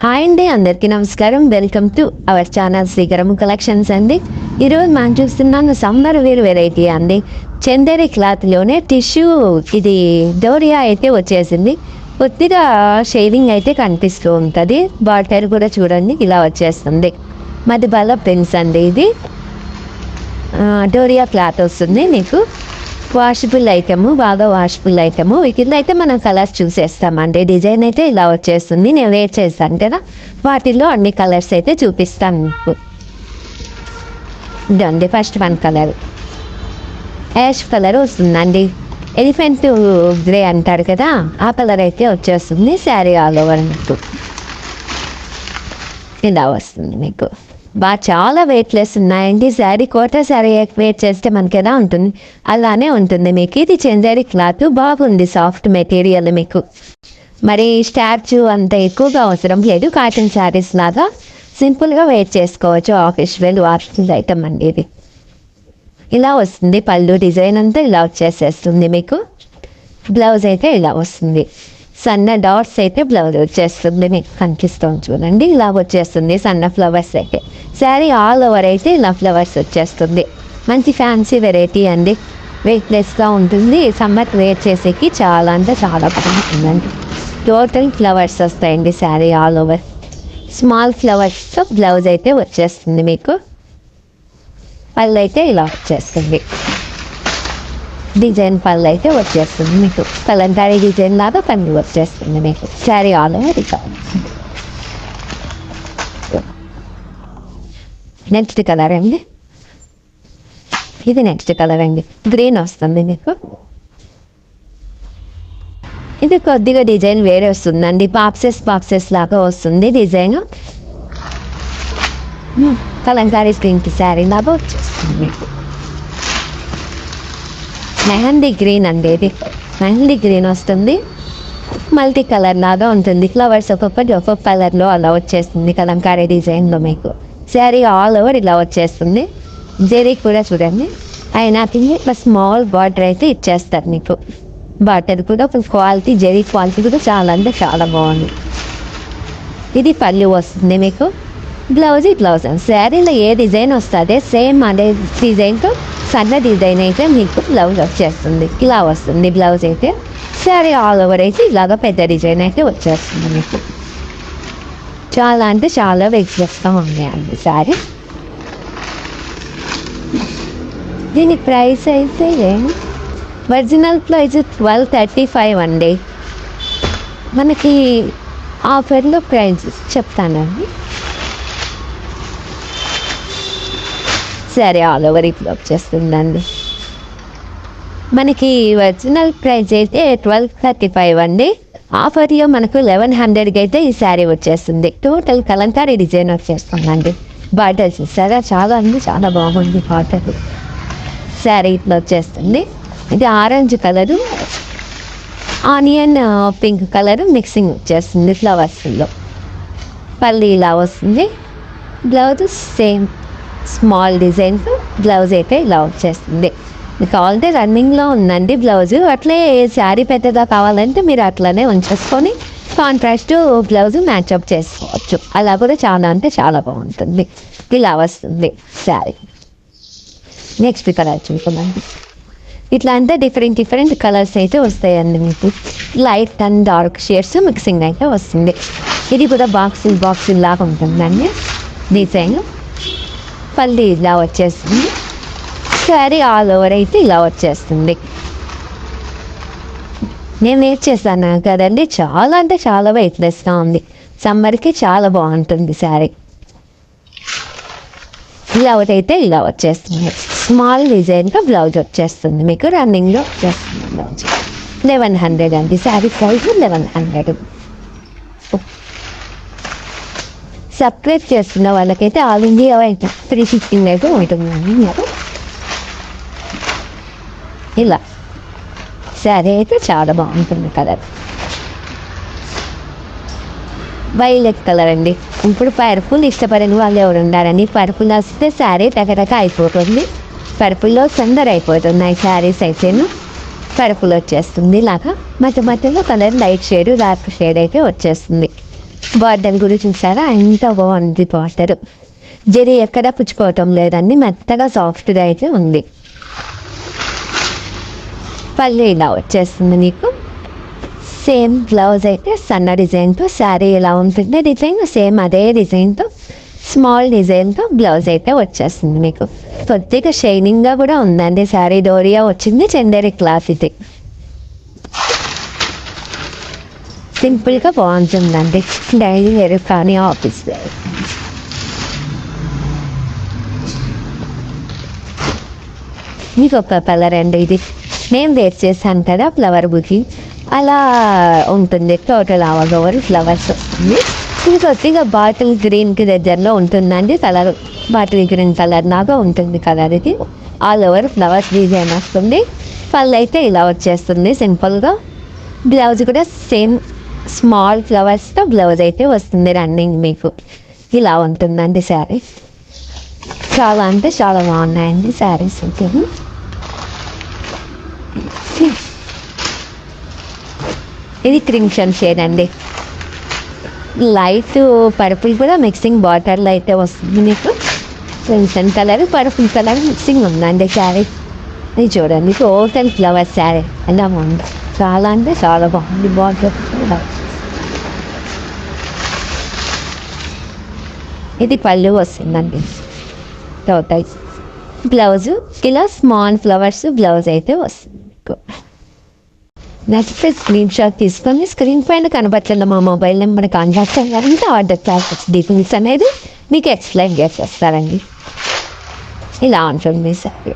Hi అండి, అందరికీ నమస్కారం. Welcome to our channel Srikaramu collections అండి. ఈరోజు మనం చూస్తున్నాను సమ్మర్ వేర్ వెరైటీ అండి. చందేరి క్లాత్లోనే టిష్యూ ఇది డోరియా అయితే వచ్చేసింది. కొద్దిగా షేవింగ్ అయితే కనిపిస్తూ ఉంటుంది. బార్డర్ కూడా చూడండి ఇలా వచ్చేస్తుంది. మధుబాల ప్రింట్స్ అండి. ఇది డోరియా క్లాత్ వస్తుంది మీకు. వాషబుల్ ఐటము, బాగా వాషబుల్ ఐటము. వీటిలో అయితే మనం కలర్స్ చూసేస్తామండి. డిజైన్ అయితే ఇలా వచ్చేస్తుంది. నేను వేర్ చేస్తాను కదా, వాటిల్లో అన్ని కలర్స్ అయితే చూపిస్తాను మీకు. ఇదండి first one colour ash colour వస్తుందండి. ఎలిఫెంట్ గ్రే అంటారు కదా, ఆ కలర్ అయితే వచ్చేస్తుంది. శారీ ఆల్ ఓవర్ మీకు ఇలా వస్తుంది. మీకు బాగా చాలా వెయిట్లెస్ ఉన్నాయండి. శారీ కోట శారీ వెయిట్ చేస్తే మనకి ఎలా ఉంటుంది అలానే ఉంటుంది మీకు. ఇది చందేరి క్లాత్ బాగుంది, సాఫ్ట్ మెటీరియల్ మీకు. మరి స్టార్చ్ అంత ఎక్కువగా అవసరం లేదు. కాటన్ శారీస్ లాగా సింపుల్గా వెయిట్ చేసుకోవచ్చు. ఆఫీస్ వేర్ వాషబుల్ ఐటమ్ అండి. ఇది ఇలా వస్తుంది. పళ్ళు డిజైన్ అంతా ఇలా వచ్చేసేస్తుంది మీకు. బ్లౌజ్ అయితే ఇలా వస్తుంది. సన్న డాట్స్ అయితే బ్లౌజ్ వచ్చేస్తుంది మీకు. కనిపిస్తుంది చూడండి, ఇలా వచ్చేస్తుంది సన్న ఫ్లవర్స్ అయితే. శారీ ఆల్ ఓవర్ అయితే ఇలా ఫ్లవర్స్ వచ్చేస్తుంది. మంచి ఫ్యాన్సీ వెరైటీ అండి. వెయిట్లెస్గా ఉంటుంది. సమ్మర్ వేర్ చేసేకి చాలా అంటే చాలా బాగుంటుందండి. టోటల్ ఫ్లవర్స్ వస్తాయండి శారీ ఆల్ ఓవర్. స్మాల్ ఫ్లవర్స్తో బ్లౌజ్ అయితే వచ్చేస్తుంది మీకు. పళ్ళు అయితే ఇలా వచ్చేస్తుంది. డిజైన్ పళ్ళు అయితే వచ్చేస్తుంది మీకు. కలంకారీ డిజైన్ లాగా పళ్ళు వచ్చేస్తుంది మీకు. శారీ ఆల్ ఓవర్ ఇక. నెక్స్ట్ కలర్ అండి. ఇది నెక్స్ట్ కలర్ అండి. గ్రీన్ వస్తుంది మీకు. ఇది కొద్దిగా డిజైన్ వేరే వస్తుందండి. బాక్సెస్ లాగా వస్తుంది డిజైన్. కలంకారీ ప్రింట్ శారీ లాగా వచ్చేస్తుంది మీకు. మెహందీ గ్రీన్ అండి. ఇది మెహందీ గ్రీన్ వస్తుంది. మల్టీ కలర్ లాగా ఉంటుంది. ఫ్లవర్స్ ఒక్కొక్కటి ఒక్కొక్క కలర్లో అలా వచ్చేస్తుంది కలంకారీ డిజైన్లో మీకు. శారీ ఆల్ ఓవర్ ఇలా వచ్చేస్తుంది. జెరీ కూడా చూడండి. అయినా ఇట్లా స్మాల్ బార్డర్ అయితే ఇచ్చేస్తారు మీకు. బార్డర్ కూడా క్వాలిటీ, జెరీ క్వాలిటీ కూడా చాలా అంటే చాలా బాగుంది. ఇది పళ్ళు వస్తుంది మీకు. బ్లౌజ్ శారీలో ఏ డిజైన్ వస్తుంది సేమ్ అదే డిజైన్తో సన్న డిజైన్ అయితే మీకు బ్లౌజ్ వచ్చేస్తుంది. ఇలా వస్తుంది బ్లౌజ్ అయితే. శారీ ఆల్ ఓవర్ అయితే ఇలాగ పెద్ద డిజైన్ అయితే వచ్చేస్తుంది మీకు. చాలా అంటే చాలా వెయిట్లెస్గా ఉన్నాయండి శారీ. దీని ప్రైస్ అయితే ఒరిజినల్ ప్రైస్ 1235 అండి. మనకి ఆఫర్లో ప్రైస్ చెప్తానండి. సరే ఆల్ ఓవర్ ఇట్లా వచ్చేస్తుందండి. మనకి ఒరిజినల్ ప్రైస్ అయితే 1235 అండి. ఆఫర్లో మనకు 1100కి అయితే ఈ శారీ వచ్చేస్తుంది. టోటల్ కలంకారీ డిజైన్ వచ్చేస్తుందండి. బార్డర్ చూసారా, చాలా అండి చాలా బాగుంది బార్డర్. శారీ ఇట్లా వచ్చేస్తుంది. ఇది orange colour, onion pink colour mixing వచ్చేస్తుంది ఫ్లవర్స్లో. పల్లి ఇలా వస్తుంది. Blouse same small designs. Blouse అయితే ఇలా వచ్చేస్తుంది మీకు. ఆల్రెడీ రన్నింగ్లో ఉందండి బ్లౌజ్. అట్లే శారీ పెద్దగా కావాలంటే మీరు అట్లనే ఉంచేసుకొని కాంట్రాస్ట్ బ్లౌజ్ మ్యాచ్అప్ చేసుకోవచ్చు. అలా కూడా చాలా అంటే చాలా బాగుంటుంది. ఇలా వస్తుంది శారీ. నెక్స్ట్ కలర్ చూద్దామండి. ఇట్లా అంటే డిఫరెంట్ కలర్స్ అయితే వస్తాయండి మీకు. Light and dark shades mixing అయితే వస్తుంది. ఇది కూడా బాక్సింగ్ లాగా ఉంటుందండి డిజైన్. పల్లి ఇలా వచ్చేస్తుంది. శారీ ఆల్ ఓవర్ అయితే ఇలా వచ్చేస్తుంది. నేను వేర్ చేశాను కదండి, చాలా అంటే చాలా వెయిట్లెస్గా ఉంది. సమ్మర్కి చాలా బాగుంటుంది శారీ. బ్లౌజ్ అయితే ఇలా వచ్చేస్తుంది. స్మాల్ డిజైన్గా బ్లౌజ్ వచ్చేస్తుంది మీకు. రన్నింగ్లో వచ్చేస్తుంది బ్లౌజ్. 1100 అండి శారీ ప్రైస్. 1100. సబ్స్క్రైబ్ చేస్తున్న వాళ్ళకైతే ఆల్ ఇండియా అయితే 315 అయితే ఉంటుందండి మీరు. ఇలా శారీ అయితే చాలా బాగుంటుంది. కలర్ వైలెట్ కలర్ అండి. ఇప్పుడు పర్పుల్ ఇష్టపడని వాళ్ళు ఎవరు ఉండారండి. పర్పుల్ వస్తే శారీ టకటక అయిపోతుంది. పర్పుల్లో సందర్ అయిపోతున్నాయి శారీస్ అయితేను. పర్పుల్ వచ్చేస్తుంది ఇలాగా. మధ్యలో colour light shade dark shade అయితే వచ్చేస్తుంది. బార్డర్ కూడా చూసారా ఎంత బాగుంది బార్డర్. జరీ ఎక్కడ పుచ్చిపోవటం లేదండి, మెత్తగా సాఫ్ట్గా అయితే ఉంది. పళ్ళు ఇలా వచ్చేస్తుంది మీకు. సేమ్ బ్లౌజ్ అయితే సన్న డిజైన్తో శారీ ఇలా ఉంటుంది. డిజైన్ సేమ్ అదే డిజైన్తో స్మాల్ డిజైన్తో బ్లౌజ్ అయితే వచ్చేస్తుంది మీకు. కొద్దిగా షైనింగ్గా కూడా ఉందండి శారీ. డోరియా వచ్చింది, చందేరి క్లాత్ ఇది. సింపుల్గా బాగుంటుందండి డైలీ వేర్ కానీ ఆఫీస్ వేర్. మీకు ఒక కలర్ అండి ఇది. నేను వేర్ చేశాను కదా ఫ్లవర్ బుకి, అలా ఉంటుంది. టోటల్ ఆల్ ఓవర్ ఫ్లవర్స్ వస్తుంది. ఇంకొద్దిగా బాటిల్ గ్రీన్కి దగ్గరలో ఉంటుందండి కలర్. బాటిల్ గ్రీన్ కలర్ లాగా ఉంటుంది కలర్ ఇది. ఆల్ ఓవర్ ఫ్లవర్స్ డిజైన్ వస్తుంది. పళ్ళు అయితే ఇలా వచ్చేస్తుంది సింపుల్గా. బ్లౌజ్ కూడా సేమ్ స్మాల్ ఫ్లవర్స్తో బ్లౌజ్ అయితే వస్తుంది రన్నింగ్ మీకు. ఇలా ఉంటుందండి శారీ. చాలా అంటే చాలా బాగున్నాయండి శారీస్. ఇది క్రింషన్ షేడ్ అండి. లైట్ పర్పుల్ కూడా మిక్సింగ్ బార్డర్లో అయితే వస్తుంది మీకు. క్రింషన్ కలర్ పర్పుల్ కలర్ మిక్సింగ్ ఉందండి శారీ. ఇది చూడండి టోటల్ ఫ్లవర్ శారీ ఎలా ఉంది. చాలా అంటే చాలా బాగుంది బార్డర్. ఇది పళ్ళు వస్తుందండి. టోటల్ బ్లౌజు ఇలా స్మాల్ ఫ్లవర్స్ బ్లౌజ్ అయితే వస్తుంది మీకు. నెక్స్ట్ స్క్రీన్ షాట్ తీసుకొని స్క్రీన్ పైన కనబడుతున్న మా మొబైల్ నెంబర్ కాంటాక్ట్ అయ్యారంటే ఆర్డర్ క్లాసెస్ డీటెయిల్స్ అనేది మీకు ఎక్స్ప్లెయిన్ చేసేస్తారండి. ఇలా ఉంటుంది సార్.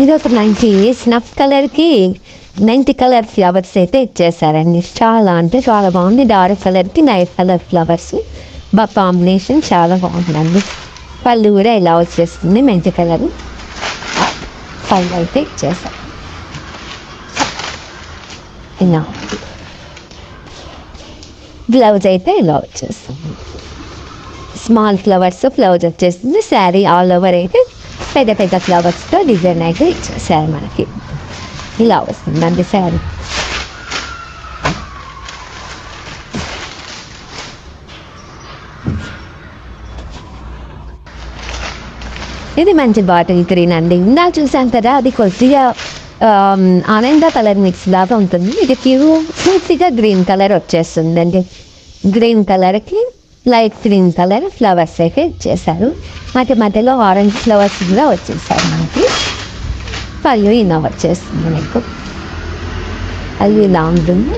ఇది ఒక 90 స్నఫ్ కలర్కి 90 కలర్ ఫ్లవర్స్ అయితే ఇచ్చేసారండి. చాలా అంటే చాలా బాగుంది. డార్క్ కలర్కి లైట్ కలర్ ఫ్లవర్స్ కాంబినేషన్ చాలా బాగుందండి. పళ్ళు కూడా ఇలా వచ్చేస్తుంది మెంతి కలర్. పళ్ళు అయితే ఇచ్చేసారు ఇలా. బ్లౌజ్ అయితే ఇలా వచ్చేస్తుంది. స్మాల్ ఫ్లవర్స్ బ్లౌజ్ వచ్చేస్తుంది. శారీ ఆల్ ఓవర్ అయితే పెద్ద పెద్ద ఫ్లవర్స్తో డిజైన్ అయితే ఇచ్చేసారు మనకి. ఇలా వస్తుందండి శారీ. ఇది మంచి బాటిల్ గ్రీన్ అండి. ఇందాక చూసాను కదా అది కొద్దిగా ఆనంద కలర్ మిక్స్ లాగా ఉంటుంది. ఇది పూర్తిగా గ్రీన్ కలర్ వచ్చేస్తుంది అండి. గ్రీన్ కలర్కి లైట్ గ్రీన్ కలర్ ఫ్లవర్స్ అయితే ఇచ్చేసారు. మధ్యలో ఆరెంజ్ ఫ్లవర్స్ కూడా వచ్చేసారు మనకి. పళ్ళు ఇలా వచ్చేస్తుంది మీకు. అది ఇలా ఉంటుంది.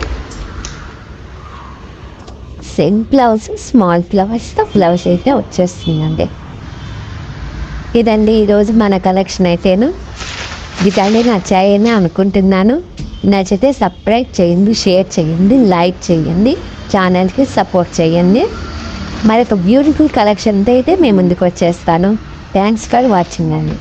సేమ్ బ్లౌజ్ స్మాల్ ఫ్లవర్స్తో బ్లౌజ్ అయితే వచ్చేస్తుందండి. ఇదండి ఈరోజు మన కలెక్షన్ అయితేను. గిటాన్ని నచ్చాయని అనుకుంటున్నాను. నచ్చితే సబ్స్క్రైబ్ చేయండి, షేర్ చేయండి, లైక్ చేయండి, ఛానల్కి సపోర్ట్ చేయండి. మరొక బ్యూటిఫుల్ కలెక్షన్తో అయితే మేము ముందుకు వచ్చేస్తాను. థ్యాంక్స్ ఫర్ వాచింగ్ అండి.